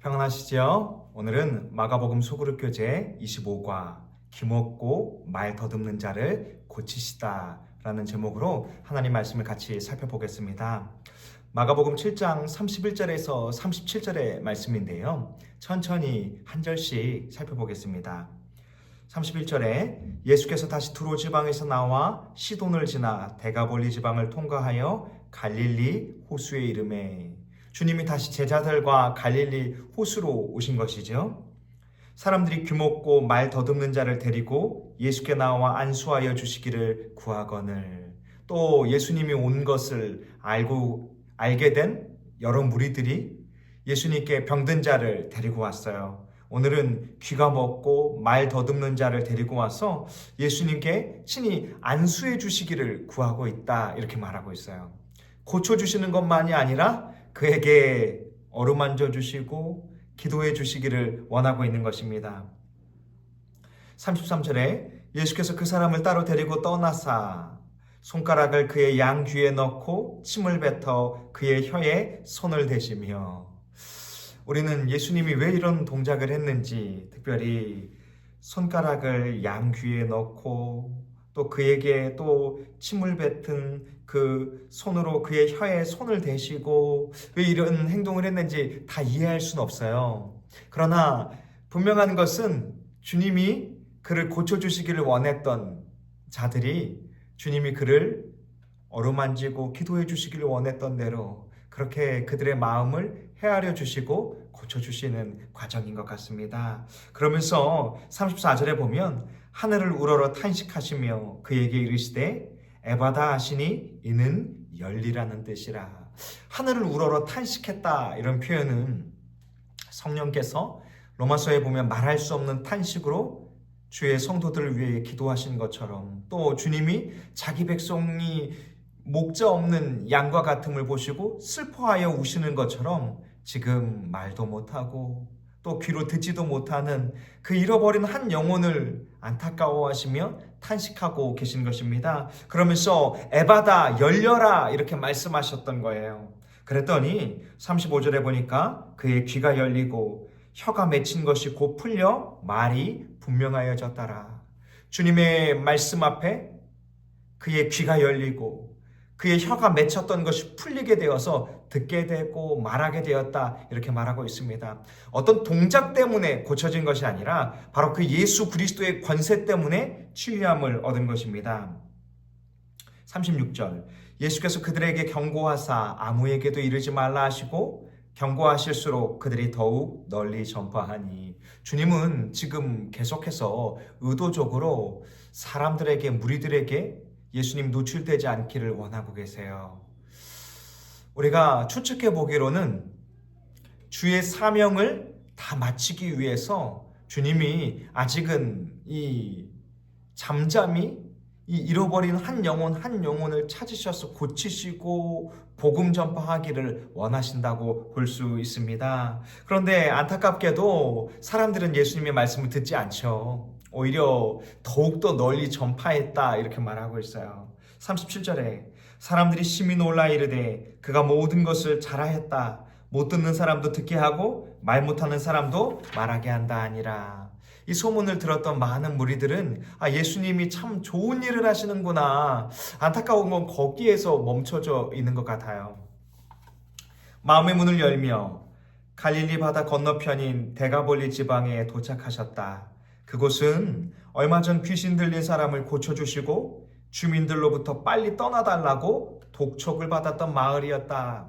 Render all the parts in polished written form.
평안하시죠? 오늘은 마가복음 소그룹 교재 25과 기먹고 말 더듬는 자를 고치시다 라는 제목으로 하나님 말씀을 같이 살펴보겠습니다. 마가복음 7장 31절에서 37절의 말씀인데요. 천천히 한 절씩 살펴보겠습니다. 31절에 예수께서 다시 두로 지방에서 나와 시돈을 지나 데가볼리 지방을 통과하여 갈릴리 호수에 이르매, 주님이 다시 제자들과 갈릴리 호수로 오신 것이죠. 사람들이 귀먹고 말 더듬는 자를 데리고 예수께 나와 안수하여 주시기를 구하거늘, 또 예수님이 온 것을 알게 된 여러 무리들이 예수님께 병든 자를 데리고 왔어요. 오늘은 귀가 먹고 말 더듬는 자를 데리고 와서 예수님께 친히 안수해 주시기를 구하고 있다, 이렇게 말하고 있어요. 고쳐주시는 것만이 아니라 그에게 어루만져 주시고 기도해 주시기를 원하고 있는 것입니다. 33절에 예수께서 그 사람을 따로 데리고 떠나사 손가락을 그의 양 귀에 넣고 침을 뱉어 그의 혀에 손을 대시며, 우리는 예수님이 왜 이런 동작을 했는지, 특별히 손가락을 양 귀에 넣고 또 그에게 또 침을 뱉은 그 손으로 그의 혀에 손을 대시고 왜 이런 행동을 했는지 다 이해할 수는 없어요. 그러나 분명한 것은 주님이 그를 고쳐주시기를 원했던 자들이 주님이 그를 어루만지고 기도해 주시기를 원했던 대로 그렇게 그들의 마음을 헤아려 주시고 고쳐주시는 과정인 것 같습니다. 그러면서 34절에 보면 하늘을 우러러 탄식하시며 그에게 이르시되 에바다 하시니 이는 열리라는 뜻이라. 하늘을 우러러 탄식했다, 이런 표현은 성령께서 로마서에 보면 말할 수 없는 탄식으로 주의 성도들을 위해 기도하신 것처럼, 또 주님이 자기 백성이 목자 없는 양과 같음을 보시고 슬퍼하여 우시는 것처럼 지금 말도 못하고 또 귀로 듣지도 못하는 그 잃어버린 한 영혼을 안타까워하시며 탄식하고 계신 것입니다. 그러면서 에바다, 열려라, 이렇게 말씀하셨던 거예요. 그랬더니 35절에 보니까 그의 귀가 열리고 혀가 맺힌 것이 곧 풀려 말이 분명하여졌더라. 주님의 말씀 앞에 그의 귀가 열리고 그의 혀가 맺혔던 것이 풀리게 되어서 듣게 되고 말하게 되었다, 이렇게 말하고 있습니다. 어떤 동작 때문에 고쳐진 것이 아니라 바로 그 예수 그리스도의 권세 때문에 치유함을 얻은 것입니다. 36절, 예수께서 그들에게 경고하사 아무에게도 이르지 말라 하시고 경고하실수록 그들이 더욱 널리 전파하니, 주님은 지금 계속해서 의도적으로 사람들에게, 무리들에게 예수님 노출되지 않기를 원하고 계세요. 우리가 추측해 보기로는 주의 사명을 다 마치기 위해서 주님이 아직은 이 잠잠히 이 잃어버린 한 영혼을 찾으셔서 고치시고 복음 전파하기를 원하신다고 볼 수 있습니다. 그런데 안타깝게도 사람들은 예수님의 말씀을 듣지 않죠. 오히려 더욱더 널리 전파했다, 이렇게 말하고 있어요. 37절에 사람들이 심히 놀라 이르되 그가 모든 것을 잘하였다. 못 듣는 사람도 듣게 하고 말 못하는 사람도 말하게 한다 하니라. 이 소문을 들었던 많은 무리들은 예수님이 참 좋은 일을 하시는구나, 안타까운 건 거기에서 멈춰져 있는 것 같아요. 마음의 문을 열며 갈릴리 바다 건너편인 데가볼리 지방에 도착하셨다. 그곳은 얼마 전 귀신 들린 사람을 고쳐주시고 주민들로부터 빨리 떠나달라고 독촉을 받았던 마을이었다.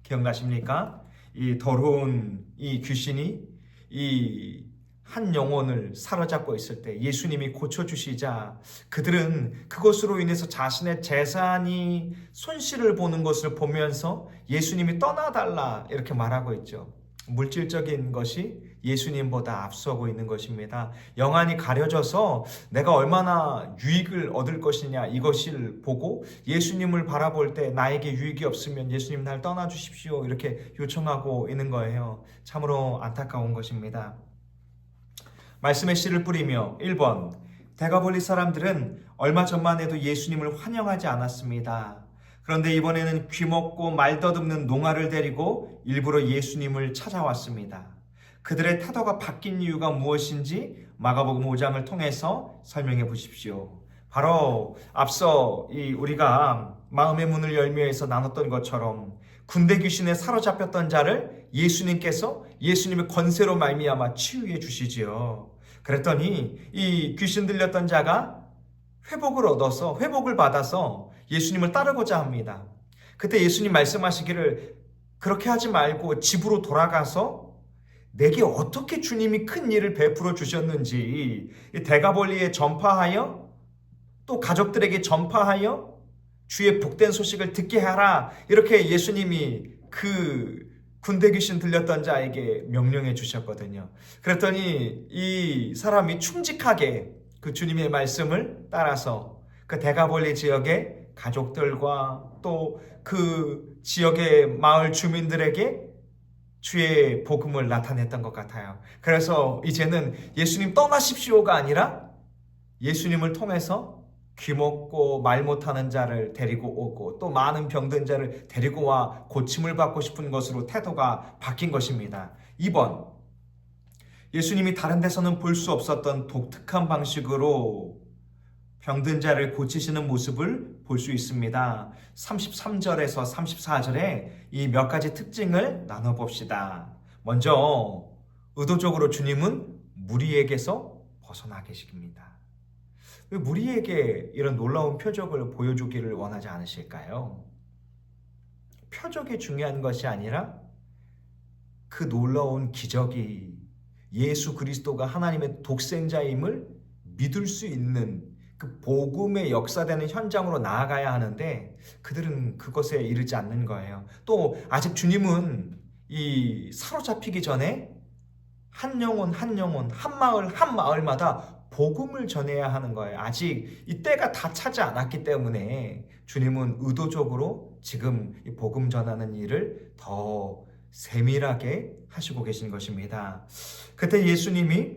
기억나십니까? 이 더러운 이 귀신이 이 한 영혼을 사로잡고 있을 때 예수님이 고쳐주시자 그들은 그것으로 인해서 자신의 재산이 손실을 보는 것을 보면서 예수님이 떠나달라, 이렇게 말하고 있죠. 물질적인 것이 예수님보다 앞서고 있는 것입니다. 영안이 가려져서 내가 얼마나 유익을 얻을 것이냐, 이것을 보고 예수님을 바라볼 때 나에게 유익이 없으면 예수님 날 떠나주십시오, 이렇게 요청하고 있는 거예요. 참으로 안타까운 것입니다. 말씀의 씨를 뿌리며 1번, 데가볼리 사람들은 얼마 전만 해도 예수님을 환영하지 않았습니다. 그런데 이번에는 귀먹고 말더듬는 농아를 데리고 일부러 예수님을 찾아왔습니다. 그들의 태도가 바뀐 이유가 무엇인지 마가복음 5장을 통해서 설명해 보십시오. 바로 앞서 우리가 마음의 문을 열며에서 나눴던 것처럼 군대 귀신에 사로잡혔던 자를 예수님께서 예수님의 권세로 말미암아 치유해 주시지요. 그랬더니 이 귀신 들렸던 자가 회복을 받아서 예수님을 따르고자 합니다. 그때 예수님 말씀하시기를 그렇게 하지 말고 집으로 돌아가서 내게 어떻게 주님이 큰 일을 베풀어 주셨는지 대가벌리에 전파하여 또 가족들에게 전파하여 주의 복된 소식을 듣게 하라, 이렇게 예수님이 그 군대 귀신 들렸던 자에게 명령해 주셨거든요. 그랬더니 이 사람이 충직하게 그 주님의 말씀을 따라서 그 대가벌리 지역의 가족들과 또 그 지역의 마을 주민들에게 주의 복음을 나타냈던 것 같아요. 그래서 이제는 예수님 떠나십시오가 아니라 예수님을 통해서 귀먹고 말 못하는 자를 데리고 오고 또 많은 병든 자를 데리고 와 고침을 받고 싶은 것으로 태도가 바뀐 것입니다. 2번, 예수님이 다른 데서는 볼 수 없었던 독특한 방식으로 병든 자를 고치시는 모습을 볼 수 있습니다. 33절에서 34절에 이 몇 가지 특징을 나눠봅시다. 먼저 의도적으로 주님은 무리에게서 벗어나 계십니다. 왜 무리에게 이런 놀라운 표적을 보여주기를 원하지 않으실까요? 표적이 중요한 것이 아니라 그 놀라운 기적이 예수 그리스도가 하나님의 독생자임을 믿을 수 있는 그 복음의 역사되는 현장으로 나아가야 하는데 그들은 그것에 이르지 않는 거예요. 또 아직 주님은 이 사로잡히기 전에 한 영혼 한 영혼, 한 마을 한 마을마다 복음을 전해야 하는 거예요. 아직 이 때가 다 차지 않았기 때문에 주님은 의도적으로 지금 이 복음 전하는 일을 더 세밀하게 하시고 계신 것입니다. 그때 예수님이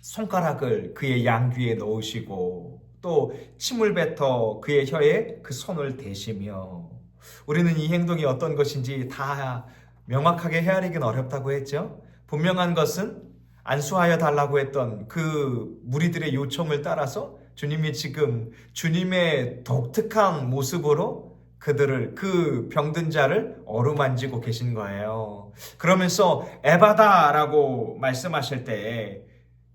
손가락을 그의 양귀에 넣으시고 또 침을 뱉어 그의 혀에 그 손을 대시며, 우리는 이 행동이 어떤 것인지 다 명확하게 헤아리긴 어렵다고 했죠. 분명한 것은 안수하여 달라고 했던 그 무리들의 요청을 따라서 주님이 지금 주님의 독특한 모습으로 그들을, 그 병든 자를 어루만지고 계신 거예요. 그러면서 에바다라고 말씀하실 때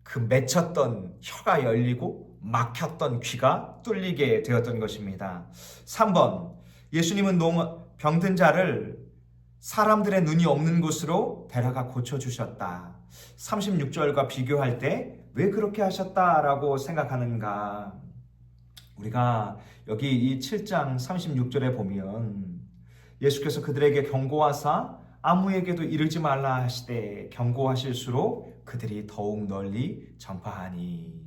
그 맺혔던 혀가 열리고 막혔던 귀가 뚫리게 되었던 것입니다. 3번, 예수님은 병든 자를 사람들의 눈이 없는 곳으로 데려가 고쳐주셨다. 36절과 비교할 때 왜 그렇게 하셨다라고 생각하는가? 우리가 여기 이 7장 36절에 보면 예수께서 그들에게 경고하사 아무에게도 이르지 말라 하시되 경고하실수록 그들이 더욱 널리 전파하니.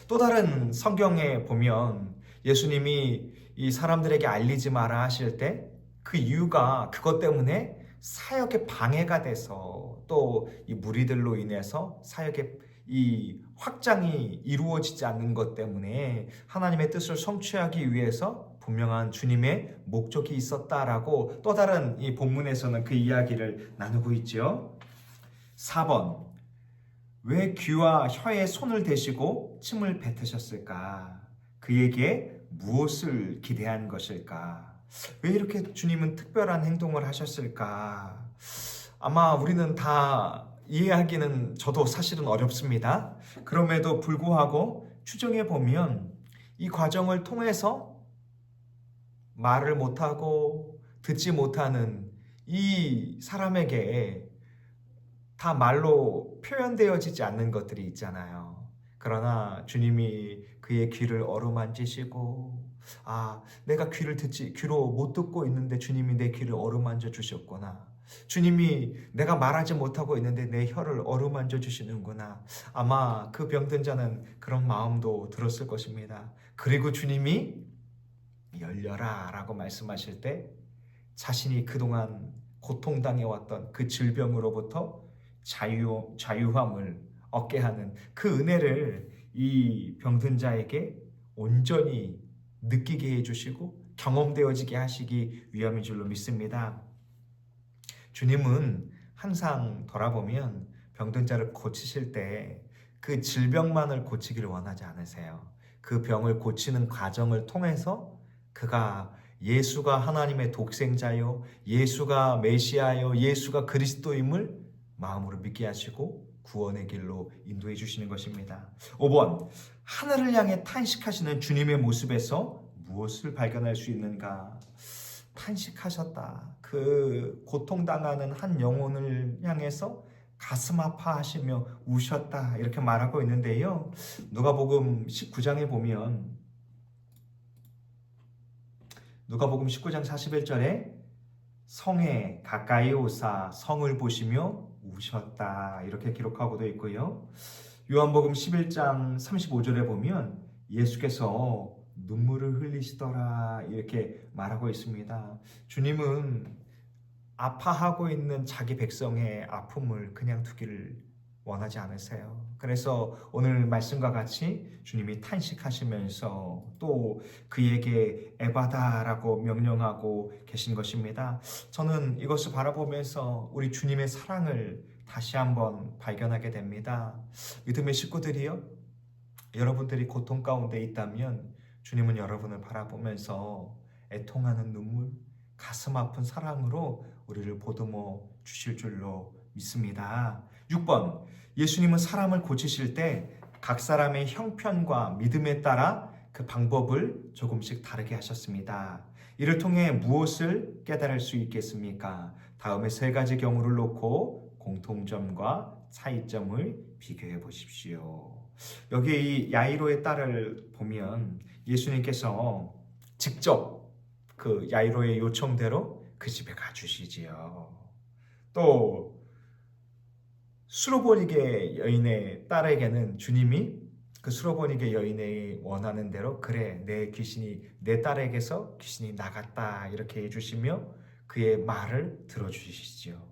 또 다른 성경에 보면 예수님이 이 사람들에게 알리지 마라 하실 때 그 이유가 그것 때문에 사역에 방해가 돼서 또 이 무리들로 인해서 사역의 이 확장이 이루어지지 않는 것 때문에 하나님의 뜻을 성취하기 위해서 분명한 주님의 목적이 있었다라고 또 다른 이 본문에서는 그 이야기를 나누고 있죠. 4번, 왜 귀와 혀에 손을 대시고 침을 뱉으셨을까? 그에게 무엇을 기대한 것일까? 왜 이렇게 주님은 특별한 행동을 하셨을까? 아마 우리는 다 이해하기는 저도 사실은 어렵습니다. 그럼에도 불구하고 추정해 보면 이 과정을 통해서 말을 못하고 듣지 못하는 이 사람에게 다 말로 표현되어지지 않는 것들이 있잖아요. 그러나 주님이 그의 귀를 어루만지시고, 내가 귀로 못 듣고 있는데 주님이 내 귀를 어루만져 주셨구나. 주님이 내가 말하지 못하고 있는데 내 혀를 어루만져 주시는구나. 아마 그 병든 자는 그런 마음도 들었을 것입니다. 그리고 주님이 열려라 라고 말씀하실 때 자신이 그동안 고통당해왔던 그 질병으로부터 자유함을 얻게 하는 그 은혜를 이 병든 자에게 온전히 느끼게 해주시고 경험되어지게 하시기 위함인 줄로 믿습니다. 주님은 항상 돌아보면 병든 자를 고치실 때 그 질병만을 고치기를 원하지 않으세요. 그 병을 고치는 과정을 통해서 그가 예수가 하나님의 독생자요, 예수가 메시아요, 예수가 그리스도임을 마음으로 믿게 하시고 구원의 길로 인도해 주시는 것입니다. 5번, 하늘을 향해 탄식하시는 주님의 모습에서 무엇을 발견할 수 있는가? 탄식하셨다. 그 고통당하는 한 영혼을 향해서 가슴 아파하시며 우셨다. 이렇게 말하고 있는데요. 누가복음 19장에 보면 누가복음 19장 41절에 성에 가까이 오사 성을 보시며 우셨다. 이렇게 기록하고 되어 있고요. 요한복음 11장 35절에 보면 예수께서 눈물을 흘리시더라. 이렇게 말하고 있습니다. 주님은 아파하고 있는 자기 백성의 아픔을 그냥 두기를 원하지 않으세요. 그래서 오늘 말씀과 같이 주님이 탄식하시면서 또 그에게 에바다라고 명령하고 계신 것입니다. 저는 이것을 바라보면서 우리 주님의 사랑을 다시 한번 발견하게 됩니다. 믿음의 식구들이요, 여러분들이 고통 가운데 있다면 주님은 여러분을 바라보면서 애통하는 눈물, 가슴 아픈 사랑으로 우리를 보듬어 주실 줄로 믿습니다. 6번, 예수님은 사람을 고치실 때 각 사람의 형편과 믿음에 따라 그 방법을 조금씩 다르게 하셨습니다. 이를 통해 무엇을 깨달을 수 있겠습니까? 다음에 세 가지 경우를 놓고 공통점과 차이점을 비교해 보십시오. 여기 이 야이로의 딸을 보면 예수님께서 직접 그 야이로의 요청대로 그 집에 가주시지요. 또 수로보니게 여인의 딸에게는 주님이 그 수로보니게 여인의 원하는 대로 그래 내 귀신이 내 딸에게서 귀신이 나갔다 이렇게 해주시며 그의 말을 들어주시지요.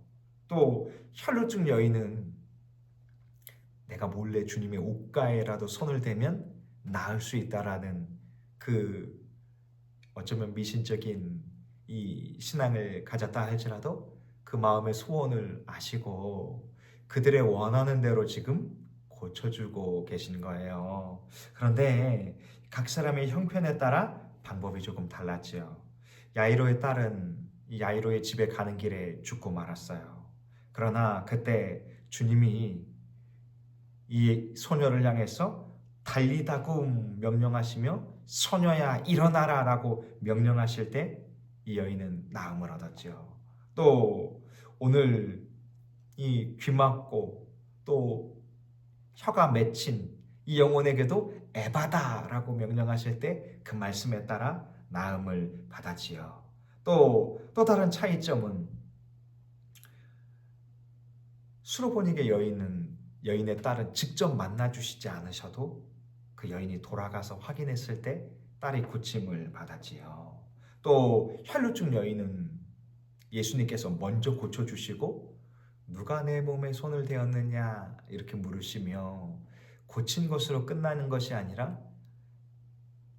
또 혈루증 여인은 내가 몰래 주님의 옷가에라도 손을 대면 나을 수 있다라는 그 어쩌면 미신적인 이 신앙을 가졌다 할지라도 그 마음의 소원을 아시고 그들의 원하는 대로 지금 고쳐주고 계신 거예요. 그런데 각 사람의 형편에 따라 방법이 조금 달랐지요. 야이로의 딸은 이 야이로의 집에 가는 길에 죽고 말았어요. 그러나 그때 주님이 이 소녀를 향해서 달리다굼 명령하시며 소녀야 일어나라 라고 명령하실 때 이 여인은 나음을 얻었죠. 또 오늘 이 귀 막고 또 혀가 맺힌 이 영혼에게도 에바다 라고 명령하실 때 그 말씀에 따라 나음을 받았지요. 또 다른 차이점은 수로보니게 여인의 딸은 직접 만나주시지 않으셔도 그 여인이 돌아가서 확인했을 때 딸이 고침을 받았지요. 또 혈루증 여인은 예수님께서 먼저 고쳐주시고 누가 내 몸에 손을 대었느냐 이렇게 물으시며 고친 것으로 끝나는 것이 아니라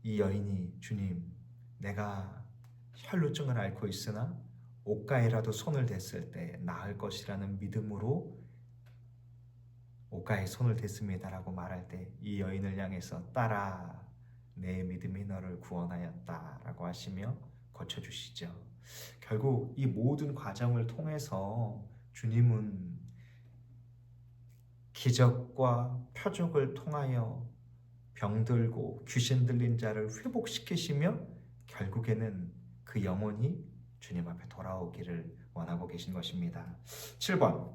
이 여인이 주님 내가 혈루증을 앓고 있으나 옷가에라도 손을 댔을 때 나을 것이라는 믿음으로 옷가에 손을 댔습니다라고 말할 때 이 여인을 향해서 딸아 내 믿음이 너를 구원하였다라고 하시며 고쳐주시죠. 결국 이 모든 과정을 통해서 주님은 기적과 표적을 통하여 병들고 귀신 들린 자를 회복시키시며 결국에는 그 영혼이 주님 앞에 돌아오기를 원하고 계신 것입니다. 7번,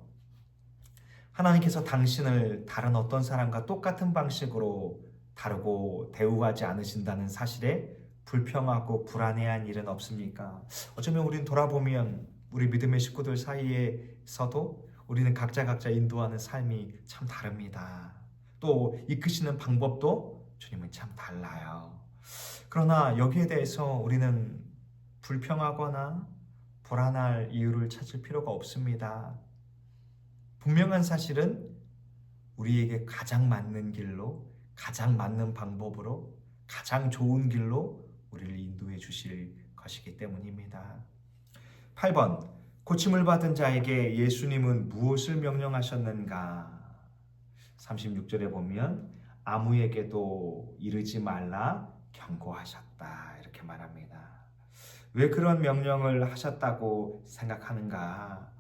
하나님께서 당신을 다른 어떤 사람과 똑같은 방식으로 다루고 대우하지 않으신다는 사실에 불평하고 불안해한 일은 없습니까? 어쩌면 우리는 돌아보면 우리 믿음의 식구들 사이에서도 우리는 각자 인도하는 삶이 참 다릅니다. 또 이끄시는 방법도 주님은 참 달라요. 그러나 여기에 대해서 우리는 불평하거나 불안할 이유를 찾을 필요가 없습니다. 분명한 사실은 우리에게 가장 맞는 길로, 가장 맞는 방법으로, 가장 좋은 길로 우리를 인도해 주실 것이기 때문입니다. 8번 고침을 받은 자에게 예수님은 무엇을 명령하셨는가? 36절에 보면 아무에게도 이르지 말라 경고하셨다 이렇게 말합니다. 왜 그런 명령을 하셨다고 생각하는가?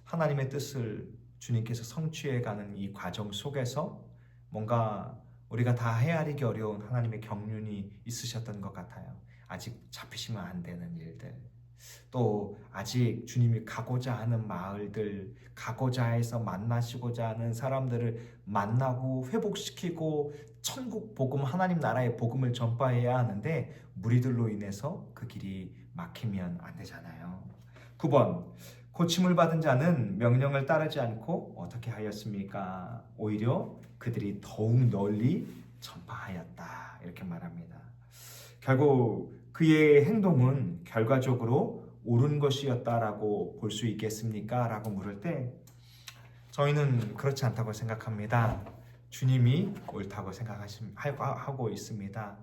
하나님의 뜻을 주님께서 성취해가는 이 과정 속에서 뭔가 우리가 다 헤아리기 어려운 하나님의 경륜이 있으셨던 것 같아요. 아직 잡히시면 안 되는 일들, 또 아직 주님이 가고자 하는 마을들, 가고자 해서 만나시고자 하는 사람들을 만나고 회복시키고 천국 복음, 하나님 나라의 복음을 전파해야 하는데 무리들로 인해서 그 길이 막히면 안 되잖아요. 9번 고침을 받은 자는 명령을 따르지 않고 어떻게 하였습니까? 오히려 그들이 더욱 널리 전파하였다 이렇게 말합니다. 결국 그의 행동은 결과적으로 옳은 것이었다라고 볼 수 있겠습니까? 라고 물을 때 저희는 그렇지 않다고 생각합니다. 주님이 옳다고 생각하고 있습니다.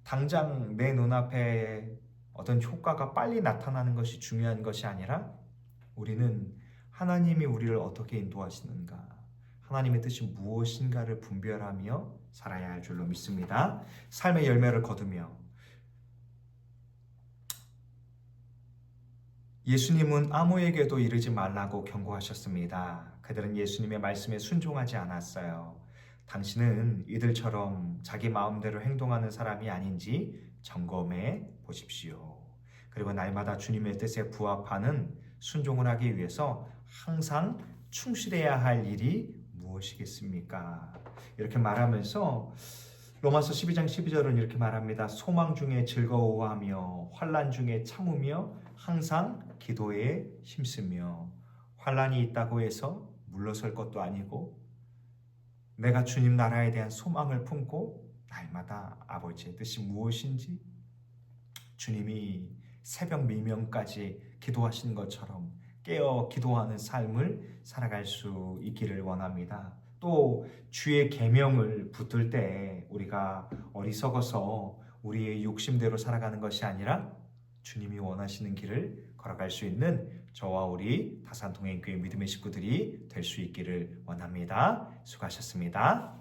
당장 내 눈앞에 어떤 효과가 빨리 나타나는 것이 중요한 것이 아니라 우리는 하나님이 우리를 어떻게 인도하시는가, 하나님의 뜻이 무엇인가를 분별하며 살아야 할 줄로 믿습니다. 삶의 열매를 거두며 예수님은 아무에게도 이르지 말라고 경고하셨습니다. 그들은 예수님의 말씀에 순종하지 않았어요. 당신은 이들처럼 자기 마음대로 행동하는 사람이 아닌지 점검해 보십시오. 그리고 날마다 주님의 뜻에 부합하는 순종을 하기 위해서 항상 충실해야 할 일이 무엇이겠습니까? 이렇게 말하면서 로마서 12장 12절은 이렇게 말합니다. 소망 중에 즐거워하며 환난 중에 참으며 항상 기도에 힘쓰며. 환난이 있다고 해서 물러설 것도 아니고 내가 주님 나라에 대한 소망을 품고 날마다 아버지의 뜻이 무엇인지 주님이 새벽 미명까지 기도하신 것처럼 깨어 기도하는 삶을 살아갈 수 있기를 원합니다. 또 주의 계명을 붙들 때 우리가 어리석어서 우리의 욕심대로 살아가는 것이 아니라 주님이 원하시는 길을 걸어갈 수 있는 저와 우리 다산통행교회 믿음의 식구들이 될 수 있기를 원합니다. 수고하셨습니다.